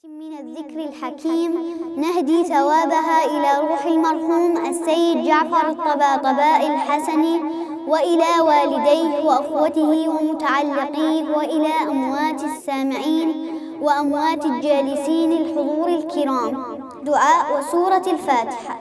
من الذكر الحكيم نهدي ثوابها إلى روح المرحوم السيد جعفر الطباطبائي الحسني وإلى والديه وأخوته ومتعلقيه وإلى أموات السامعين وأموات الجالسين الحضور الكرام. دعاء وسورة الفاتحة.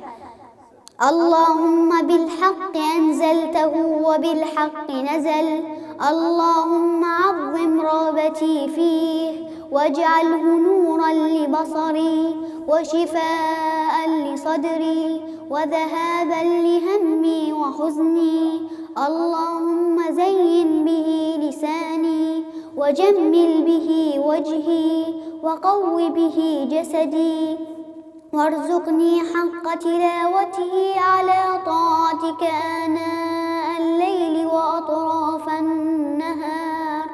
اللهم بالحق أنزلته وبالحق نزل، اللهم عظم رغبتي فيه واجعله نورا لبصري وشفاء لصدري وذهابا لهمي وحزني. اللهم زين به لساني وجمل به وجهي وقو به جسدي وارزقني حق تلاوته على طاعتك آناء الليل وأطراف النهار،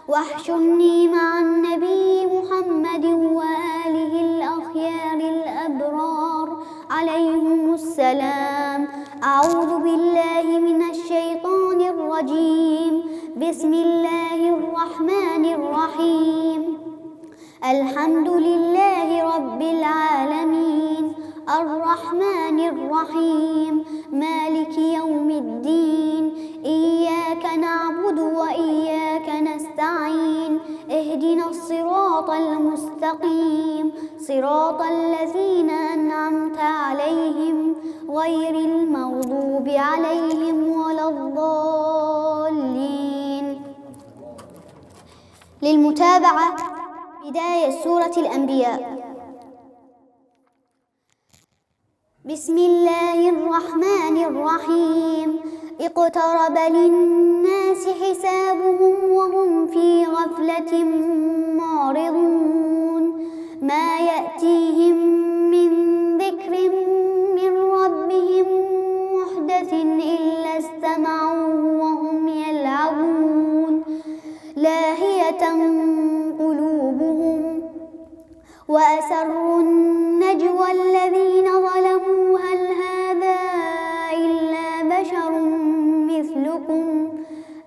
واحشرني مع النبي محمد وآله الأخيار الأبرار عليهم السلام. أعوذ بالله من الشيطان الرجيم. بسم الله الرحمن الرحيم. الحمد لله رب العالمين الرحمن الرحيم مالك يوم الدين. إياك نعبد وإياك نستعين. اهدنا الصراط المستقيم صراط الذين أنعمت عليهم غير المغضوب عليهم ولا الضالين. للمتابعة بداية سورة الأنبياء. بسم الله الرحمن الرحيم. اقترب للناس حسابهم وهم في غفلة معرضون. ما يأتيهم من ذكر من ربهم محدث إلا استمعوه وهم يلعبون لاهية قلوبهم وأسروا النجوى الذين ظلموا هل هذا إلا بشر مثلكم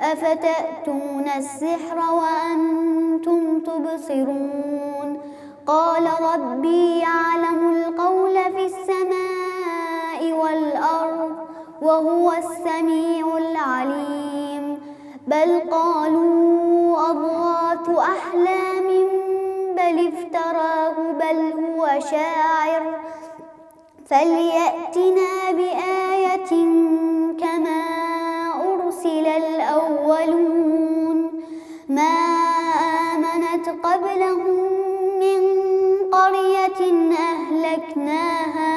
أفتأتون السحر وأنتم تبصرون. قال ربي يعلم القول في السماء والأرض وهو السميع العليم. بل قالوا أضغاث أحلام بل افتراه بل هو شاعر فليأتنا بآية كما أرسل الأولون. ما آمنت قبلهم من قرية أهلكناها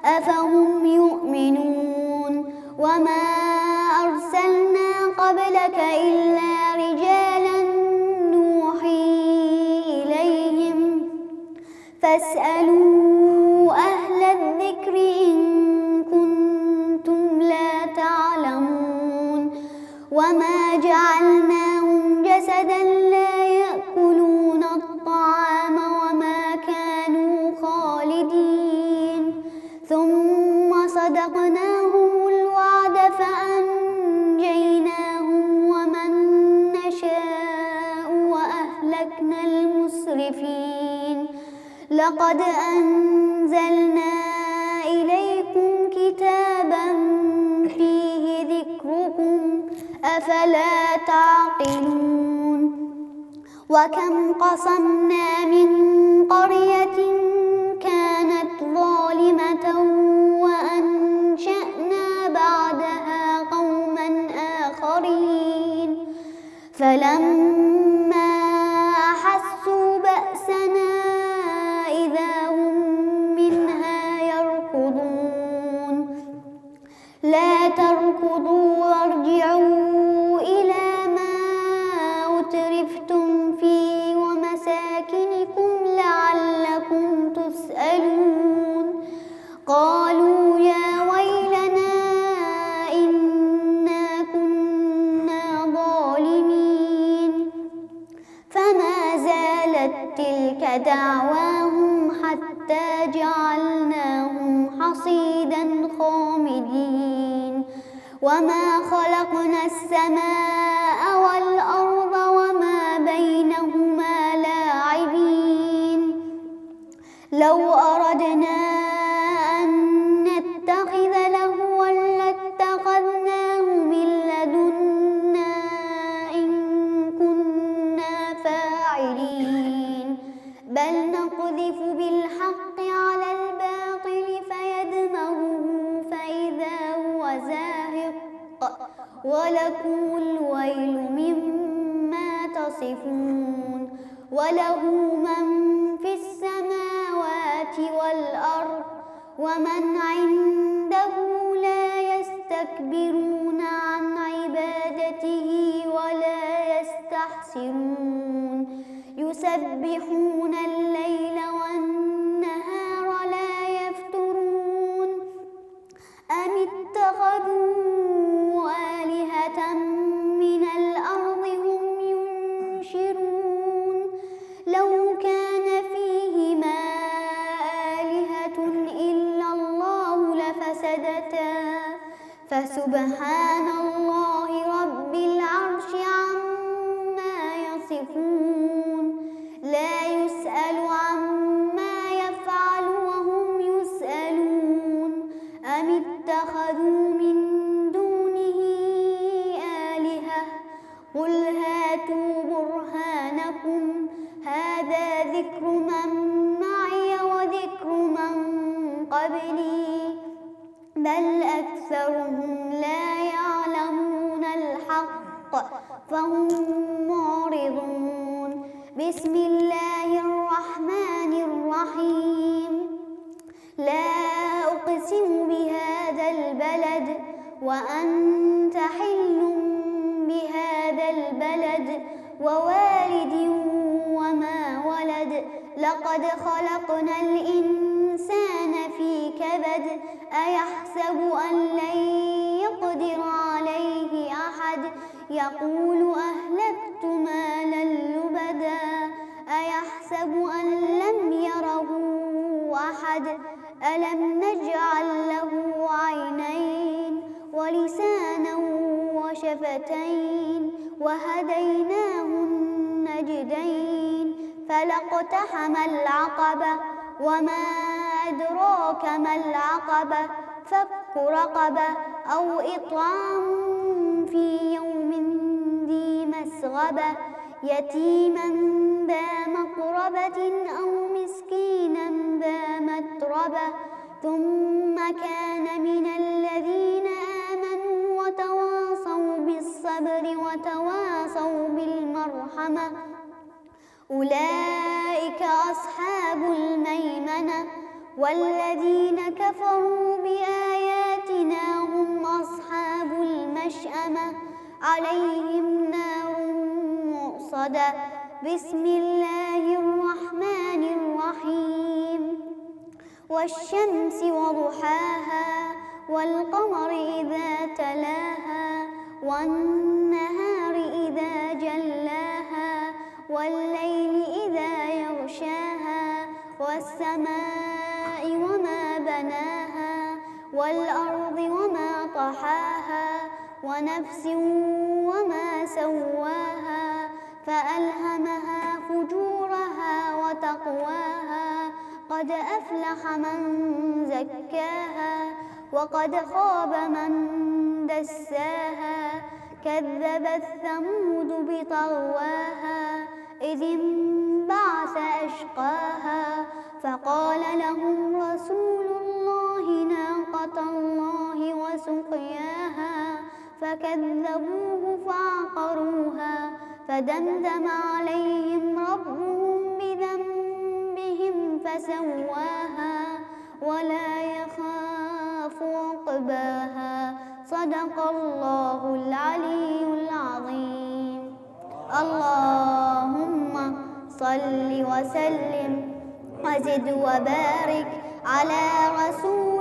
أفهم يؤمنون. وما أرسلنا قبلك إلا رجالا نوحي إليهم فاسألوا أهل الذكر إن كنتم لا تعلمون. وما جعلناهم جسدا لا يأكلون الطعام وما كانوا خالدين. ثم صدقناهم الوعد فأنجيناهم ومن نشاء وأهلكنا المسرفين. لقد أنزلنا إليكم كتابا فيه ذكركم أفلا تعقلون. وكم قصمنا من قرية كانت ظالمة وأنشأنا بعدها قوما آخرين فلما أحسوا بأسنا إذا هم منها يركضون. لا تركضوا وارجعوا إلى ما أترفتم فيه ومساكنكم لعلكم تسألون. قالوا يا ويلنا إنا كنا ظالمين. فما زالت تلك دعواهم حتى جعلناهم حصيدا خامدين. وما خلقنا السماء والأرض وما بينهما لاعبين. لو أردنا أن نتخذ لهوا لاتخذناه من لدنا إن كنا فاعلين بل نقذف بالحق على الباطل فيدمغه فإذا هو زاهق ولكم الويل مما تصفون وله من في السماوات والأرض ومن عنده لا يستكبرون عن عبادته ولا يستحسرون يسبحون الليل والنهار لا يفترون أم اتخذوا آلهة من الأرض هم ينشرون لو كان فيهما آلهة إلا الله لفسدتا فسبحان الله رب العرش عما يصفون لا يسأل عما يفعل وهم يسألون أم اتخذوا من دونه آلهة قل هاتوا برهانكم هذا ذكر من معي وذكر من قبلي بل أكثرهم لا يعلمون الحق فهم معرضون بسم الله الرحمن الرحيم لا أقسم بهذا البلد وأنت حل بهذا البلد ووالد وما ولد لقد خلقنا الإنسان في كبد أيحسب أن لن يقدر عليه أحد يقول أهلكت مالا لبدا أيحسب أن لم يره أحد ألم نجعل له عينين ولسانا وشفتين وهديناه النجدين فلاقتحم العقبة وما أدراك ما العقبة فك رقبة أو إطعام في يوم ذي مسغبة يتيما ذا مقربة أو مسكينا ذا متربة ثم كان من الذين آمنوا وتواصوا بالصبر وتواصوا بالمرحمة أولئك أصحاب الميمنة والذين كفروا بآياتنا هم أصحاب المشأمة عليهم نار مؤصدة بسم الله الرحمن الرحيم والشمس وضحاها والقمر إذا تلاها والنهار إذا جلاها والليل إذا يغشاها والسماء وما بناها والأرض وما طحاها ونفس وما سواها فألهمها فجورها وتقواها قد أفلح من زكاها وقد خاب من دساها كذبت ثمود بطغواها إذ انبعث أشقاها فقال لهم رسول الله ناقة الله وسقياها فكذبوه فعقروها فدمدم عليهم ربهم بذنبهم فسواها ولا يخاف عقباها صدق الله العلي العظيم اللهم صل وسلم وزد وبارك على رسول